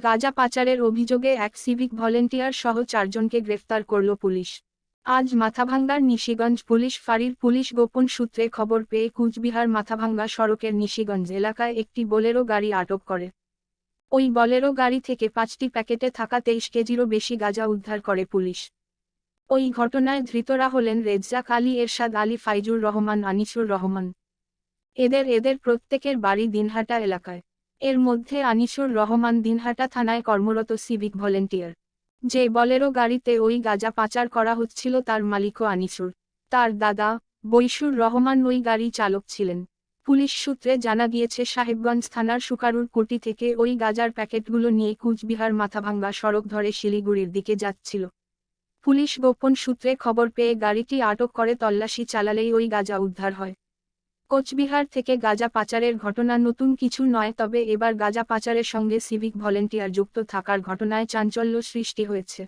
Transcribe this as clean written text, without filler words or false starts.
গাঁজা পাচারের অভিযোগে এক সিভিক ভলেন্টিয়ার সহ 4 জনকে গ্রেফতার করল পুলিশ। আজ মাথাভাঙ্গার নিশিগঞ্জ পুলিশ ফাঁড়ির পুলিশ গোপন সূত্রে খবর পেয়ে কুচবিহার মাথাভাঙ্গা সড়কের নিশিগঞ্জ এলাকায় একটি বোলেরো গাড়ি আটক করে। ওই বোলেরো গাড়ি থেকে 5টি প্যাকেটে থাকা 23 কেজিরও বেশি গাঁজা উদ্ধার করে পুলিশ। ওই ঘটনায় ধৃতরা হলেন রেজ্জাক আলী, এরশাদ আলী, ফাইজুর রহমান, আনিসুর রহমান। এদের প্রত্যেকের বাড়ি দিনহাটা এলাকায়। এর মধ্যে আনিসুর রহমান দিনহাটা থানায় কর্মরত সিভিক ভলেন্টিয়ার। যে বোলেরো গাড়িতে ওই গাঁজা পাচার করা হচ্ছিল তার মালিকও আনিসুর। তার দাদা বৈশুর রহমান ওই গাড়ি চালক ছিলেন। পুলিশ সূত্রে জানা গিয়েছে সাহেবগঞ্জ থানার সুকারুর কুটি থেকে ওই গাঁজার প্যাকেটগুলো নিয়ে কুচবিহার মাথাভাঙ্গা সড়ক ধরে শিলিগুড়ির দিকে যাচ্ছিল। পুলিশ গোপন সূত্রে খবর পেয়ে গাড়িটি আটক করে তল্লাশি চালালেই ওই গাঁজা উদ্ধার হয়। কোচবিহার থেকে গাঁজা পাচারের ঘটনা নতুন কিছু নয়, তবে এবার গাঁজা পাচারের সঙ্গে সিভিক ভলেন্টিয়ার যুক্ত থাকার ঘটনায় চাঞ্চল্য সৃষ্টি হয়েছে।